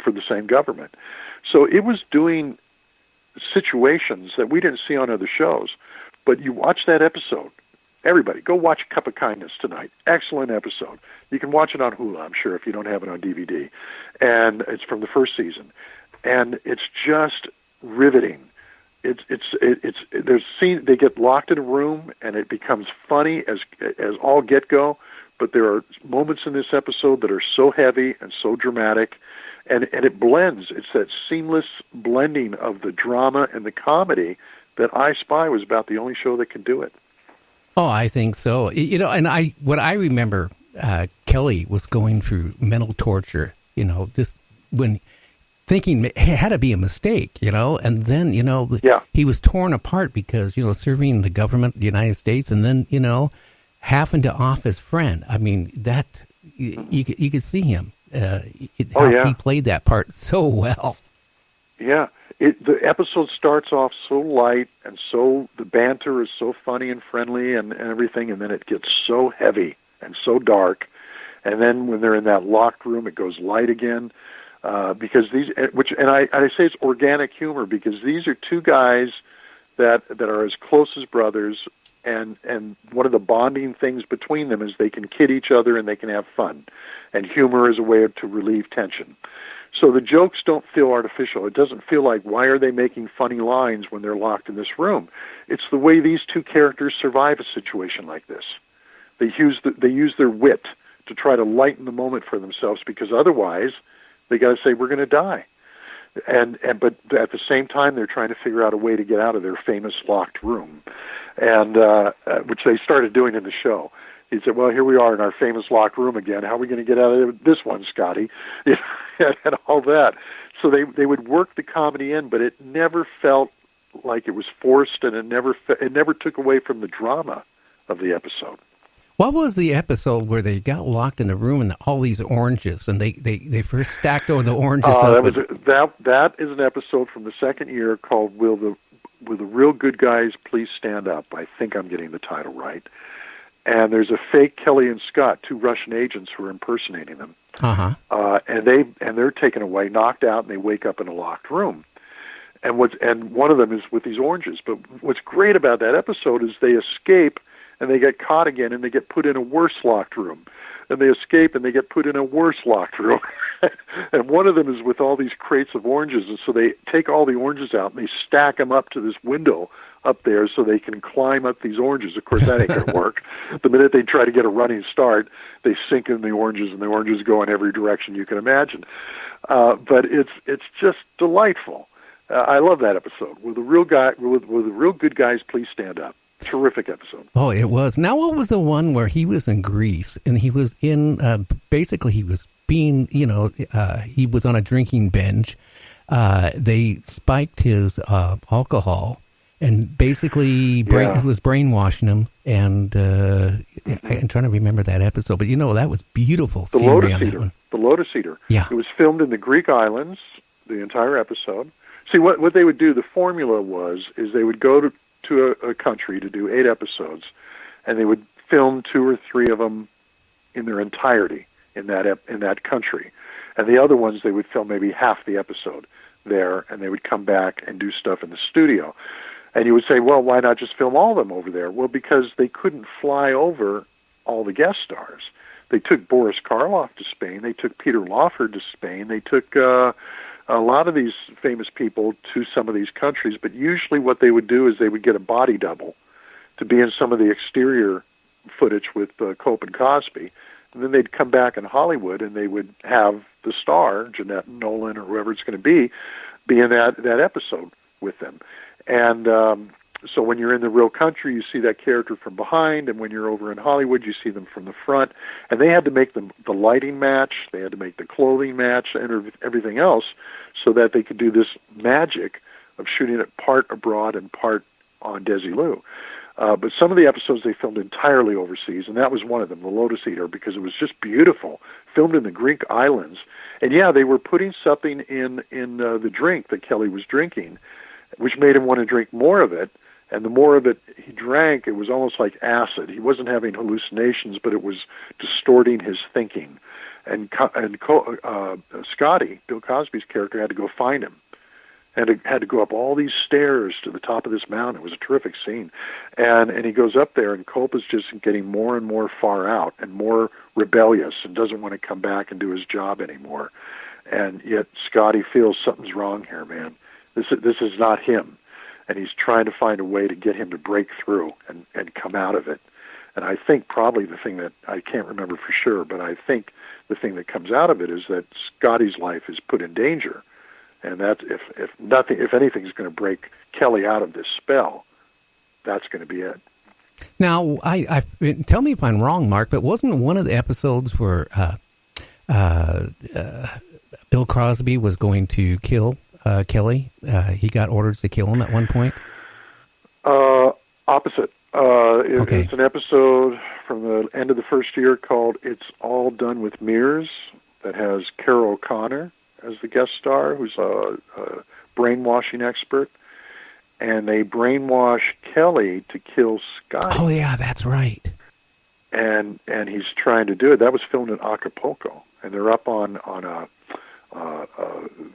for the same government. So it was doing situations that we didn't see on other shows. But you watch that episode. Everybody, go watch Cup of Kindness tonight. Excellent episode. You can watch it on Hulu, I'm sure, if you don't have it on DVD. And it's from the first season. And it's just riveting. There's scene, they get locked in a room, and it becomes funny as all get-go. But there are moments in this episode that are so heavy and so dramatic, and it blends. It's that seamless blending of the drama and the comedy that I Spy was about the only show that can do it. Oh, I think so. And what I remember, Kelly was going through mental torture, just when thinking it had to be a mistake, and then, he was torn apart because, serving the government of the United States, and then, having to off his friend. I mean, that you could see him. He played that part so well. Yeah. The episode starts off so light, and so the banter is so funny and friendly and everything, and then it gets so heavy and so dark. And then when they're in that locked room, it goes light again. Because I say it's organic humor, because these are two guys that are as close as brothers, and one of the bonding things between them is they can kid each other and they can have fun. And humor is a way to relieve tension. So the jokes don't feel artificial. It doesn't feel like, why are they making funny lines when they're locked in this room? It's the way these two characters survive a situation like this. They use their wit to try to lighten the moment for themselves, because otherwise they got to say, we're going to die. But at the same time, they're trying to figure out a way to get out of their famous locked room, and which they started doing in the show. He said, well, here we are in our famous locked room again. How are we going to get out of this one, Scotty? And all that. So they would work the comedy in, but it never felt like it was forced, and it never took away from the drama of the episode. What was the episode where they got locked in the room and all these oranges, and they first stacked over the oranges? That is an episode from the second year called Will the Real Good Guys Please Stand Up? I think I'm getting the title right. And there's a fake Kelly and Scott, two Russian agents who are impersonating them. Uh-huh. And they're taken away, knocked out, and they wake up in a locked room. And one of them is with these oranges. But what's great about that episode is they escape, and they get caught again, and they get put in a worse locked room. And they escape, and they get put in a worse locked room. And one of them is with all these crates of oranges, and so they take all the oranges out, and they stack them up to this window up there so they can climb up these oranges. Of course, that ain't going to work. The minute they try to get a running start, they sink in the oranges, and the oranges go in every direction you can imagine. But it's just delightful. I love that episode. Will the real good guys please stand up? Terrific episode. Oh, it was. Now, what was the one where he was in Greece, and he was in, basically he was being, he was on a drinking binge. They spiked his alcohol, and basically was brainwashing him, and I'm trying to remember that episode, but that was beautiful scenery on that one. The Lotus Eater. Yeah. It was filmed in the Greek islands, the entire episode. See, what they would do, the formula is they would go to a country to do 8 episodes, and they would film 2 or 3 of them in their entirety in that country, and the other ones they would film maybe half the episode there, and they would come back and do stuff in the studio. And you would say, well, why not just film all of them over there? Well, because they couldn't fly over all the guest stars. They took Boris Karloff to Spain. They took Peter Lawford to Spain. They took a lot of these famous people to some of these countries. But usually what they would do is they would get a body double to be in some of the exterior footage with Culp and Cosby. And then they'd come back in Hollywood, and they would have the star, Jeanette Nolan or whoever it's going to be in that episode with them. And so when you're in the real country, you see that character from behind, and when you're over in Hollywood, you see them from the front. And they had to make the lighting match, they had to make the clothing match, and everything else, so that they could do this magic of shooting it part abroad and part on Desilu. But some of the episodes they filmed entirely overseas, and that was one of them, The Lotus Eater, because it was just beautiful, filmed in the Greek islands. And yeah, they were putting something in the drink that Kelly was drinking, which made him want to drink more of it. And the more of it he drank, it was almost like acid. He wasn't having hallucinations, but it was distorting his thinking. Scotty, Bill Cosby's character, had to go find him, and had to go up all these stairs to the top of this mountain. It was a terrific scene, and he goes up there, and Culp is just getting more and more far out and more rebellious and doesn't want to come back and do his job anymore. And yet Scotty feels something's wrong here, man. This is not him, and he's trying to find a way to get him to break through and come out of it. And I think probably the thing that I can't remember for sure, but I think the thing that comes out of it is that Scotty's life is put in danger, and that if anything's going to break Kelly out of this spell, that's going to be it. Now, I tell me if I'm wrong, Mark, but wasn't one of the episodes where Bill Cosby was going to kill Kelly? He got orders to kill him at one point. Opposite. Okay. It's an episode from the end of the first year called "It's All Done with Mirrors" that has Carol O'Connor as the guest star, who's a brainwashing expert, and they brainwash Kelly to kill Scotty. Oh yeah, that's right. And he's trying to do it. That was filmed in Acapulco, and they're up on a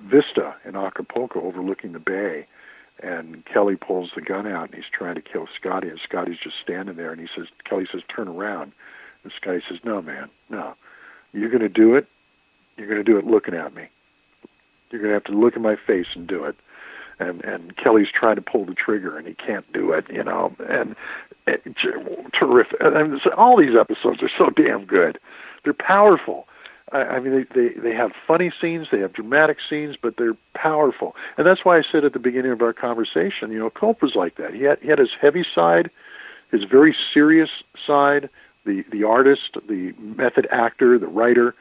vista in Acapulco overlooking the bay. And Kelly pulls the gun out, and he's trying to kill Scotty, and Scotty's just standing there, and Kelly says, "Turn around." And Scotty says, "No, man, no. You're going to do it. You're going to do it looking at me. You're going to have to look at my face and do it." And Kelly's trying to pull the trigger, and he can't do it, and terrific. And all these episodes are so damn good. They're powerful. I mean, they have funny scenes, they have dramatic scenes, but they're powerful. And that's why I said at the beginning of our conversation, Culp was like that. He had his heavy side, his very serious side, the artist, the method actor, the writer,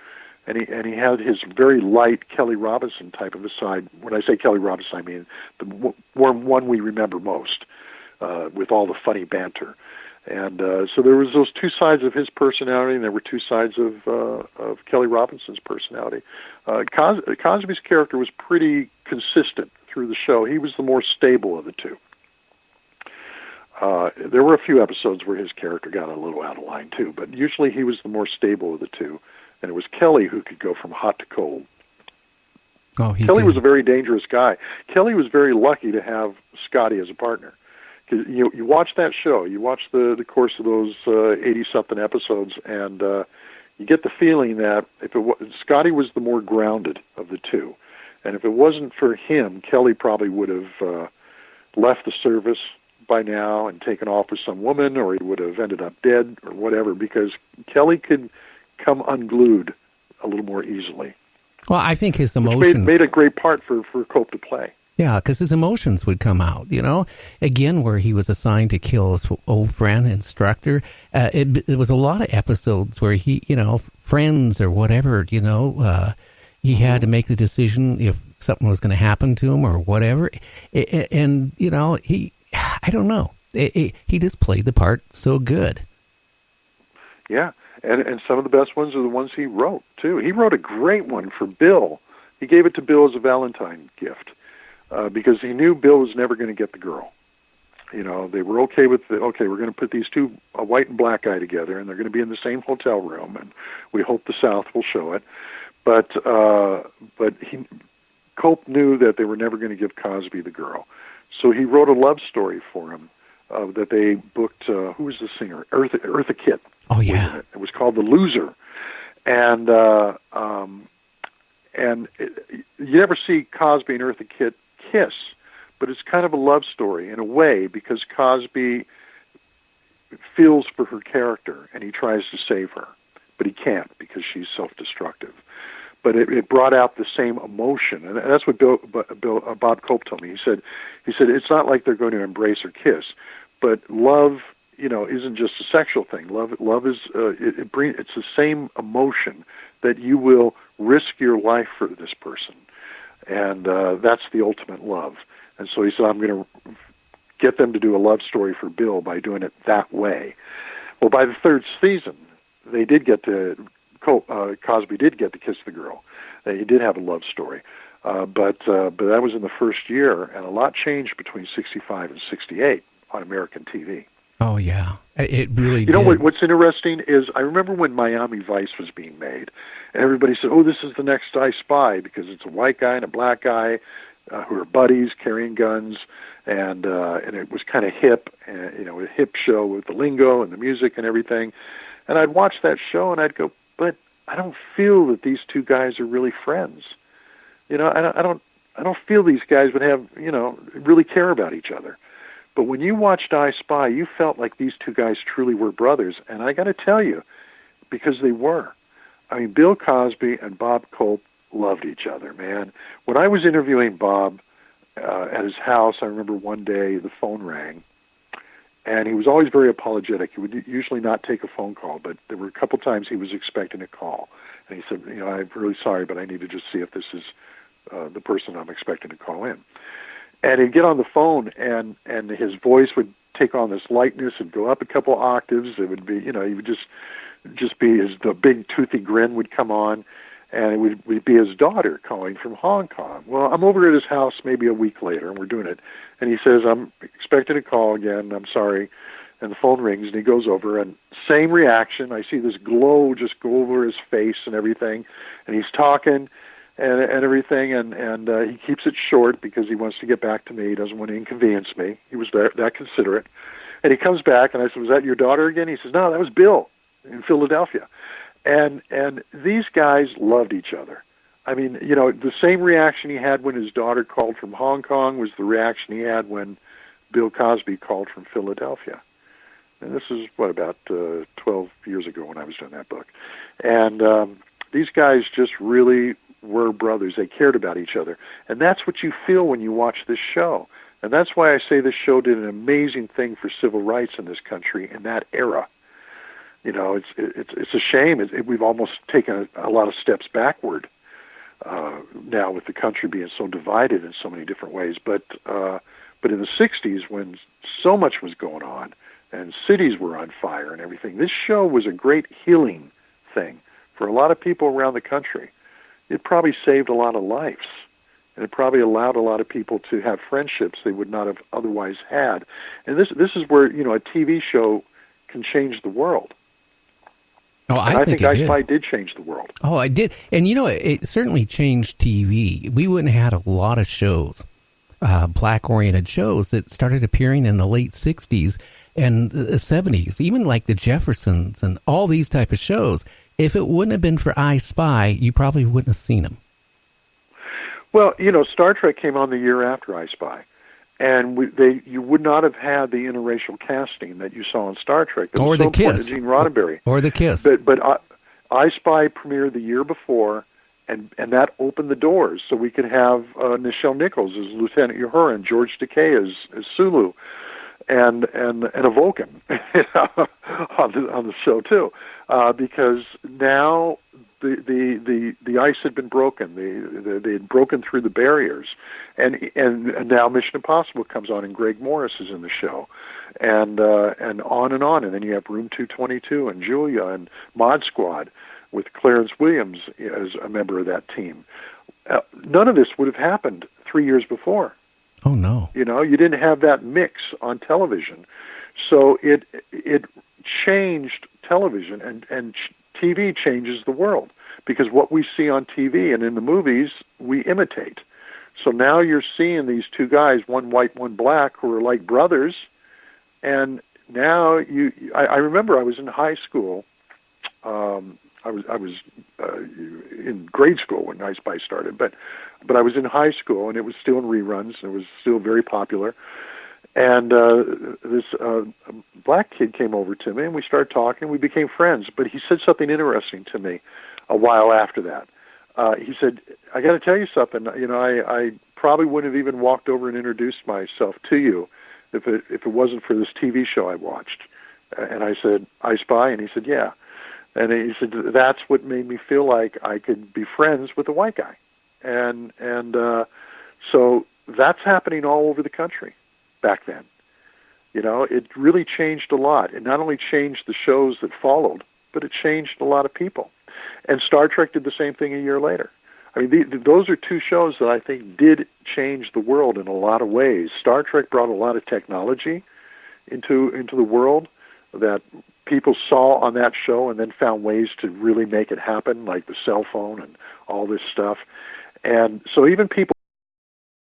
and he had his very light Kelly Robinson type of a side. When I say Kelly Robinson, I mean the one we remember most, with all the funny banter. And so there was those two sides of his personality, and there were two sides of Kelly Robinson's personality. Cosby's character was pretty consistent through the show. He was the more stable of the two. There were a few episodes where his character got a little out of line too, but usually he was the more stable of the two, and it was Kelly who could go from hot to cold. Oh, Kelly was a very dangerous guy. Kelly was very lucky to have Scotty as a partner. You watch that show, you watch the course of those 80-something episodes, and you get the feeling that Scotty was the more grounded of the two. And if it wasn't for him, Kelly probably would have left the service by now and taken off with some woman, or he would have ended up dead or whatever, because Kelly could come unglued a little more easily. Well, I think his emotions made a great part for Culp to play. Yeah, because his emotions would come out, Again, where he was assigned to kill his old friend, instructor. It was a lot of episodes where he, friends or whatever, he had to make the decision if something was going to happen to him or whatever. And, I don't know. He just played the part so good. Yeah, and some of the best ones are the ones he wrote, too. He wrote a great one for Bill. He gave it to Bill as a Valentine gift. Because he knew Bill was never going to get the girl. They were okay with we're going to put these two, a white and black guy together, and they're going to be in the same hotel room, and we hope the South will show it. But Culp knew that they were never going to give Cosby the girl. So he wrote a love story for him that they booked, who was the singer? Eartha Kitt. Oh, yeah. It was called The Loser. And you never see Cosby and Eartha Kitt kiss, but it's kind of a love story in a way, because Cosby feels for her character and he tries to save her, but he can't because she's self-destructive. But it brought out the same emotion, and that's what Bob Culp told me. He said it's not like they're going to embrace or kiss, but love, isn't just a sexual thing. Love is it's the same emotion that you will risk your life for this person. And that's the ultimate love. And so he said, I'm going to get them to do a love story for Bill by doing it that way. Well, by the third season, they did get to, Cosby did get to kiss the girl. He did have a love story. But that was in the first year, and a lot changed between 65 and 68 on American TV. Oh, yeah. It really did. You know what's interesting is I remember when Miami Vice was being made, And everybody said, "Oh, this is the next I Spy," because it's a white guy and a black guy who are buddies carrying guns, and it was kind of hip, a hip show with the lingo and the music and everything. And I'd watch that show and I'd go, but I don't feel that these two guys are really friends. I don't feel these guys would have, really care about each other. But when you watched I Spy, you felt like these two guys truly were brothers. And I got to tell you, because they were. I mean, Bill Cosby and Bob Culp loved each other, man. When I was interviewing Bob at his house, I remember one day the phone rang, and he was always very apologetic. He would usually not take a phone call, but there were a couple times he was expecting a call. And he said, I'm really sorry, but I need to just see if this is the person I'm expecting to call in. And he'd get on the phone, and his voice would take on this lightness and go up a couple octaves. It would be, he would just be the big toothy grin would come on, and it would be his daughter calling from Hong Kong. Well, I'm over at his house maybe a week later, and we're doing it. And he says, I'm expecting a call again. I'm sorry. And the phone rings, and he goes over, and same reaction. I see this glow just go over his face and everything, and he's talking and everything, and he keeps it short because he wants to get back to me. He doesn't want to inconvenience me. He was that considerate. And he comes back, and I said, was that your daughter again? He says, no, that was Bill in Philadelphia. And these guys loved each other. I mean, the same reaction he had when his daughter called from Hong Kong was the reaction he had when Bill Cosby called from Philadelphia. And this is, about 12 years ago when I was doing that book. And these guys just really were brothers. They cared about each other. And that's what you feel when you watch this show. And that's why I say this show did an amazing thing for civil rights in this country in that era. It's a shame. We've almost taken a lot of steps backward now with the country being so divided in so many different ways. But in the 60s, when so much was going on and cities were on fire and everything, this show was a great healing thing for a lot of people around the country. It probably saved a lot of lives, and it probably allowed a lot of people to have friendships they would not have otherwise had. And this is where a TV show can change the world. Oh, I think I Spy did change the world. Oh, I did. And, it certainly changed TV. We wouldn't have had a lot of shows, black-oriented shows that started appearing in the late 60s and the 70s, even like the Jeffersons and all these type of shows. If it wouldn't have been for I Spy, you probably wouldn't have seen them. Well, Star Trek came on the year after I Spy. And you would not have had the interracial casting that you saw in Star Trek. Or the Kiss. Gene Roddenberry. Or the Kiss. But I Spy premiered the year before, and that opened the doors. So we could have Nichelle Nichols as Lieutenant Uhura and George Takei as Sulu, and a Vulcan on the show too, because now the ice had been broken. They had broken through the barriers, and now Mission Impossible comes on, and Greg Morris is in the show, and on, and then you have Room 222 and Julia and Mod Squad with Clarence Williams as a member of that team. None of this would have happened 3 years before. Oh no! You didn't have that mix on television, so it changed television, and TV changes the world, because what we see on TV and in the movies, we imitate. So now you're seeing these two guys, one white, one black, who are like brothers. And now I remember I was in high school. I was in grade school when I Spy started, but I was in high school, and it was still in reruns, and it was still very popular. And this black kid came over to me, and we started talking. We became friends. But he said something interesting to me a while after that. He said, "I got to tell you something. I probably wouldn't have even walked over and introduced myself to you if it wasn't for this TV show I watched." And I said, "I Spy?" And he said, "Yeah." And he said, "That's what made me feel like I could be friends with a white guy." And so that's happening all over the country back then. It really changed a lot. It not only changed the shows that followed, but it changed a lot of people. And Star Trek did the same thing a year later. I mean, those are two shows that I think did change the world in a lot of ways. Star Trek brought a lot of technology into the world that people saw on that show and then found ways to really make it happen, like the cell phone and all this stuff. And so even people